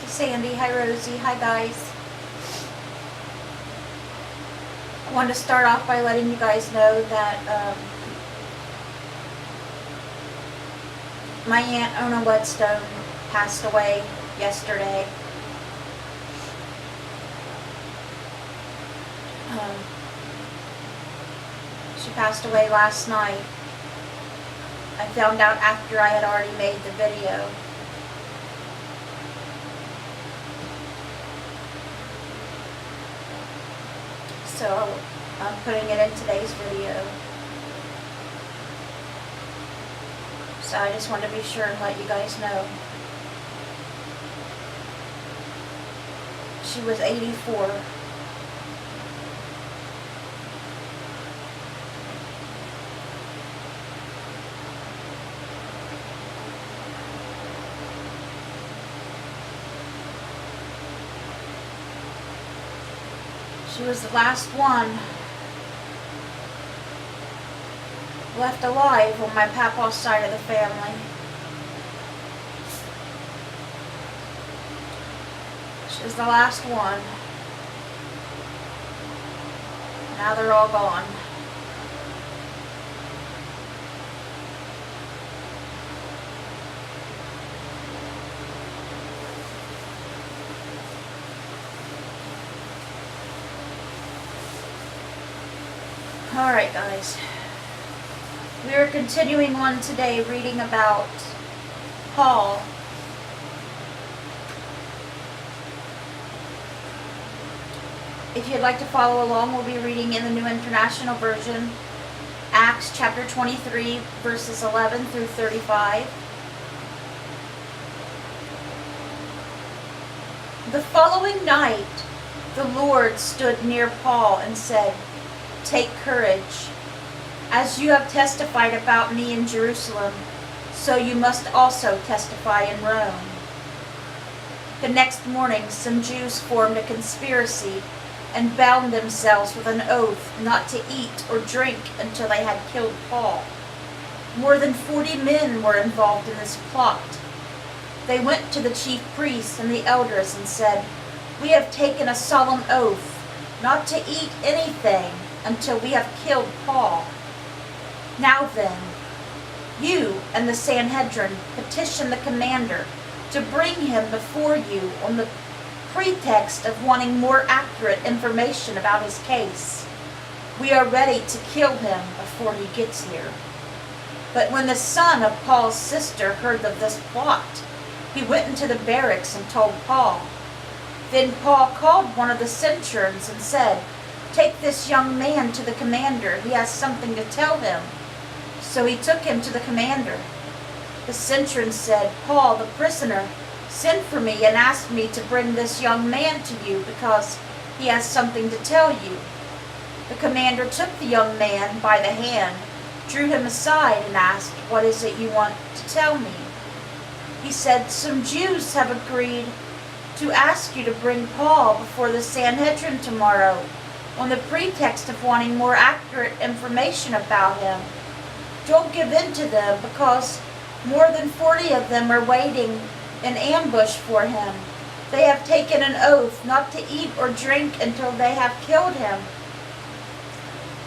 Sandy. Hi, Rosie. Hi, guys. I wanted to start off by letting you guys know that my Aunt Ona Whetstone passed away yesterday. She passed away last night. I found out after I had already made the video. So I'm putting it in today's video. So I just wanted to be sure and let you guys know. She was 84. She was the last one left alive on my papa's side of the family. She was the last one. Now they're all gone. Alright, guys. We are continuing on today reading about Paul. If you'd like to follow along, we'll be reading in the New International Version, Acts chapter 23, verses 11 through 35. The following night, the Lord stood near Paul and said, "Take courage. As you have testified about me in Jerusalem, so you must also testify in Rome." The next morning, some Jews formed a conspiracy and bound themselves with an oath not to eat or drink until they had killed Paul. More than 40 men were involved in this plot. They went to the chief priests and the elders and said, "We have taken a solemn oath not to eat anything until we have killed Paul. Now then, you and the Sanhedrin petition the commander to bring him before you on the pretext of wanting more accurate information about his case. We are ready to kill him before he gets here." But when the son of Paul's sister heard of this plot, he went into the barracks and told Paul. Then Paul called one of the centurions and said, "Take this young man to the commander. He has something to tell him." So he took him to the commander. The centurion said, "Paul, the prisoner, sent for me and asked me to bring this young man to you because he has something to tell you." The commander took the young man by the hand, drew him aside, and asked, "What is it you want to tell me?" He said, "Some Jews have agreed to ask you to bring Paul before the Sanhedrin tomorrow on the pretext of wanting more accurate information about him. Don't give in to them because more than 40 of them are waiting in ambush for him. They have taken an oath not to eat or drink until they have killed him.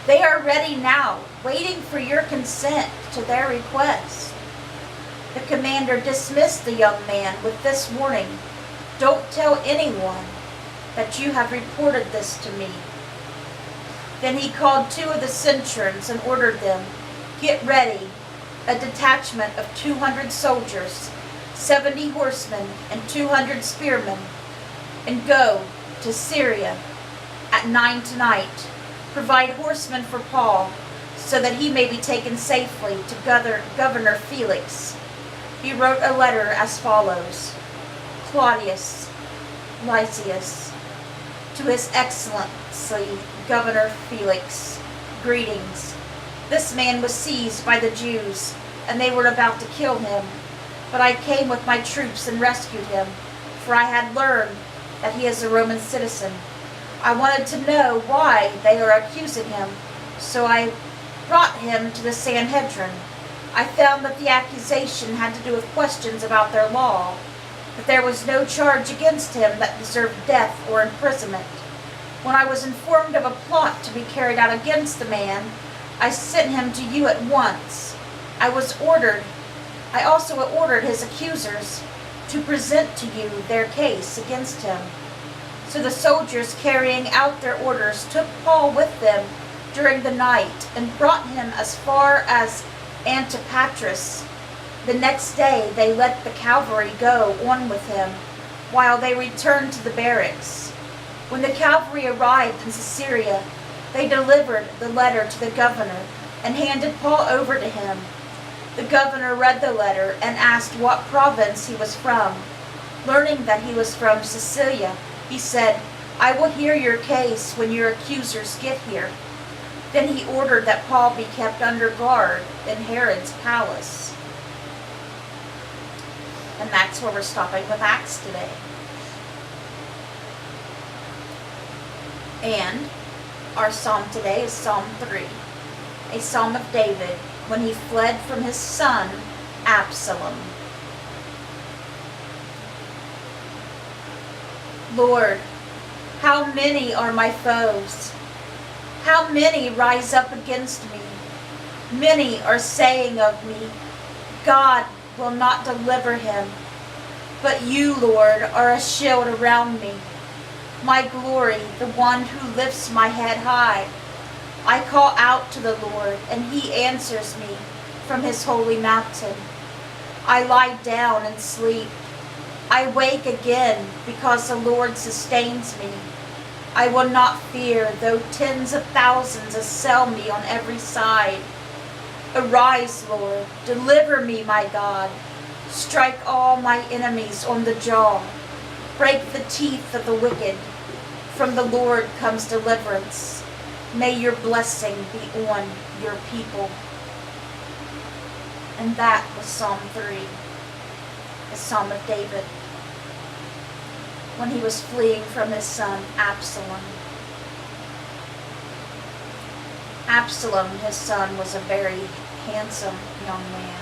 They are ready now, waiting for your consent to their request." The commander dismissed the young man with this warning, "Don't tell anyone that you have reported this to me." Then he called 2 of the centurions and ordered them, "Get ready a detachment of 200 soldiers, 70 horsemen, and 200 spearmen, and go to Syria at 9 tonight. Provide horsemen for Paul, so that he may be taken safely to Governor Felix." He wrote a letter as follows: "Claudius Lysias, to His Excellency Governor Felix, greetings. This man was seized by the Jews, and they were about to kill him. But I came with my troops and rescued him, for I had learned that he is a Roman citizen. I wanted to know why they are accusing him, so I brought him to the Sanhedrin. I found that the accusation had to do with questions about their law. that there was no charge against him that deserved death or imprisonment. When I was informed of a plot to be carried out against the man, I sent him to you at once. I also ordered his accusers to present to you their case against him. So the soldiers, carrying out their orders, took Paul with them during the night and brought him as far as Antipatris. The next day they let the cavalry go on with him, while they returned to the barracks. When the cavalry arrived in Caesarea, they delivered the letter to the governor and handed Paul over to him. The governor read the letter and asked what province he was from. Learning that he was from Sicilia, he said, "I will hear your case when your accusers get here." Then he ordered that Paul be kept under guard in Herod's palace. And that's where we're stopping with Acts today. And our psalm today is Psalm 3, a psalm of David when he fled from his son Absalom. Lord, how many are my foes? How many rise up against me? Many are saying of me, God will not deliver him. But you, Lord, are a shield around me, my glory, the one who lifts my head high. I call out to the Lord, and he answers me from his holy mountain. I lie down and sleep. I wake again because the Lord sustains me. I will not fear, though tens of thousands assail me on every side. Arise, Lord, deliver me, my God. Strike all my enemies on the jaw. Break the teeth of the wicked. From the Lord comes deliverance. May your blessing be on your people. And that was Psalm 3, a psalm of David, when he was fleeing from his son Absalom. Absalom, his son, was a very handsome young man.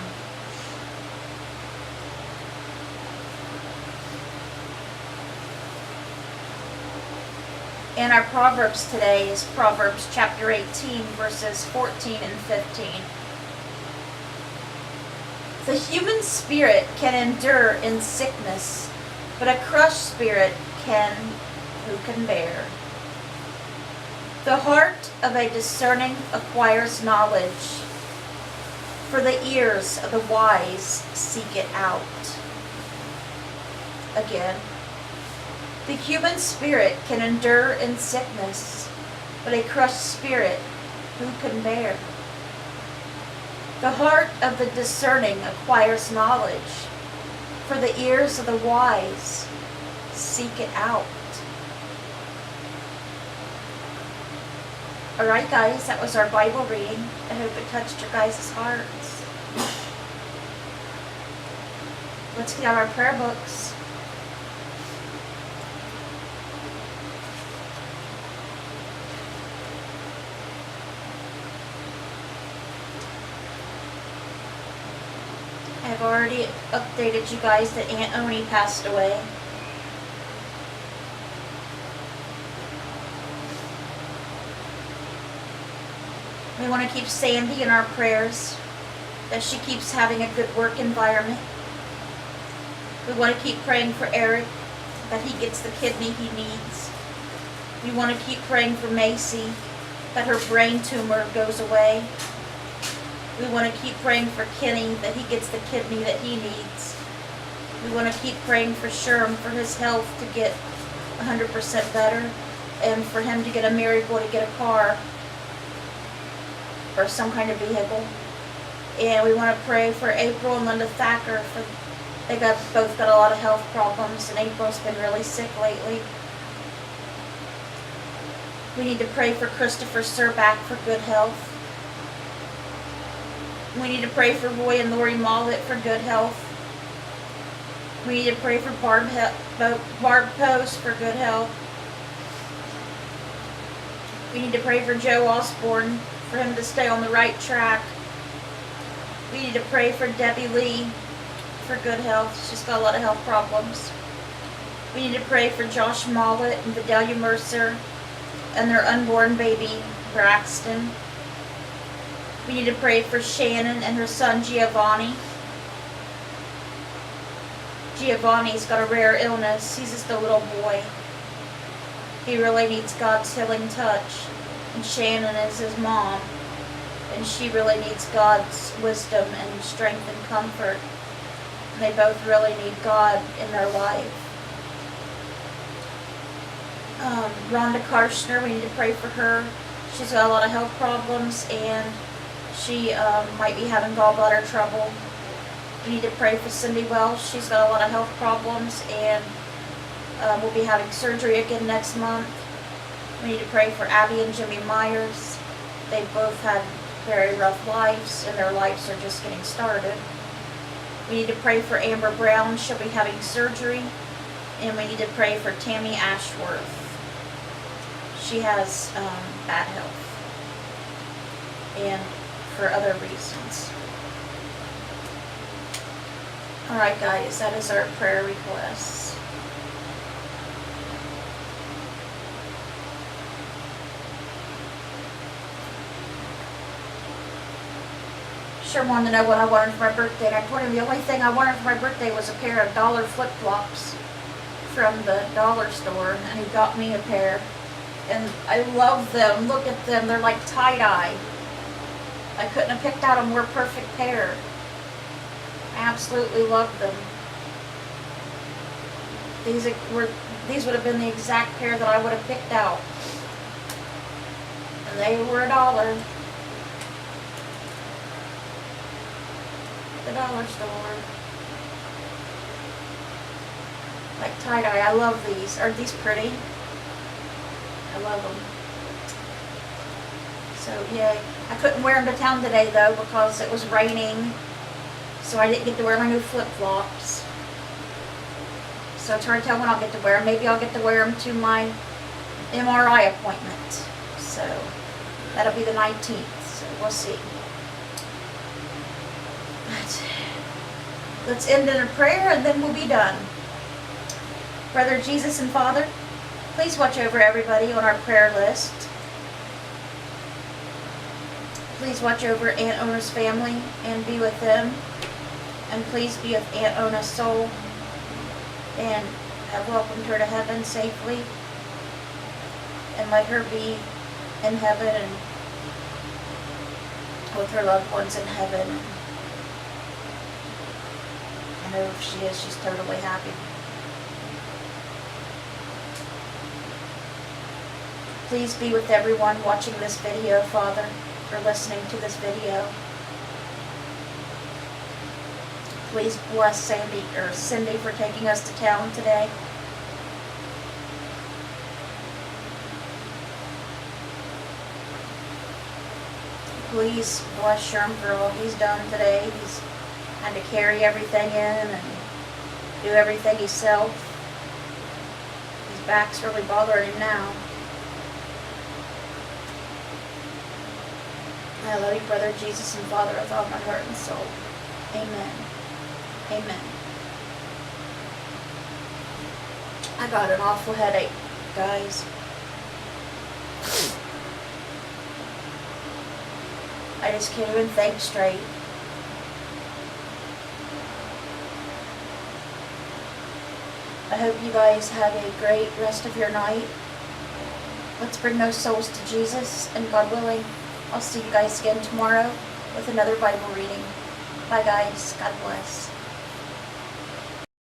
And our Proverbs today is Proverbs chapter 18, verses 14 and 15. The human spirit can endure in sickness, but a crushed spirit who can bear? The heart of a discerning acquires knowledge, for the ears of the wise seek it out. Again, the human spirit can endure in sickness, but a crushed spirit who can bear? The heart of the discerning acquires knowledge, for the ears of the wise seek it out. Alright guys, that was our Bible reading. I hope it touched your guys' hearts. Let's get out our prayer books. I've already updated you guys that Aunt Oni passed away. We want to keep Sandy in our prayers, that she keeps having a good work environment. We want to keep praying for Eric, that he gets the kidney he needs. We want to keep praying for Macy, that her brain tumor goes away. We want to keep praying for Kenny, that he gets the kidney that he needs. We want to keep praying for Sherm, for his health to get 100% better, and for him to get a miracle to get a car or some kind of vehicle. And we want to pray for April and Linda Thacker. They both got a lot of health problems, and April's been really sick lately. We need to pray for Christopher Surback for good health. We need to pray for Roy and Lori Mollett for good health. We need to pray for Barb Post for good health. We need to pray for Joe Osborne, for him to stay on the right track. We need to pray for Debbie Lee for good health. She's got a lot of health problems. We need to pray for Josh Mollett and Vidalia Mercer and their unborn baby, Braxton. We need to pray for Shannon and her son, Giovanni. Giovanni's got a rare illness. He's just a little boy. He really needs God's healing touch. And Shannon is his mom. And she really needs God's wisdom and strength and comfort. And they both really need God in their life. Rhonda Karshner, we need to pray for her. She's got a lot of health problems and she might be having gallbladder trouble. We need to pray for Cindy Welsh. She's got a lot of health problems and we'll be having surgery again next month. We need to pray for Abby and Jimmy Myers. They both had very rough lives and their lives are just getting started. We need to pray for Amber Brown. She'll be having surgery. And we need to pray for Tammy Ashworth. She has bad health. And for other reasons. Alright guys, that is our prayer requests. Sure wanted to know what I wanted for my birthday. And I told him the only thing I wanted for my birthday was a pair of dollar flip-flops from the dollar store. And he got me a pair. And I love them. Look at them. They're like tie-dye. I couldn't have picked out a more perfect pair. I absolutely love them. These would have been the exact pair that I would have picked out. And they were $1. The dollar store. Like tie-dye. I love these. Aren't these pretty? I love them. So, yay. I couldn't wear them to town today, though, because it was raining. So I didn't get to wear my new flip-flops. So it's hard to tell when I'll get to wear them. Maybe I'll get to wear them to my MRI appointment. So that'll be the 19th. So we'll see. But let's end in a prayer and then we'll be done. Brother Jesus and Father, please watch over everybody on our prayer list. Please watch over Aunt Ona's family and be with them. And please be with Aunt Ona's soul and have welcomed her to heaven safely. And let her be in heaven and with her loved ones in heaven. I know if she is, she's totally happy. Please be with everyone watching this video, Father, or listening to this video. Please bless Cindy for taking us to town today. Please bless Sherm for all he's done today. He's had to carry everything in and do everything himself. His back's really bothering him now. I love you, Brother Jesus and Father, with all my heart and soul. Amen. Amen. I got an awful headache, guys. I just can't even think straight. I hope you guys have a great rest of your night. Let's bring those souls to Jesus, and God willing, I'll see you guys again tomorrow with another Bible reading. Bye guys. God bless.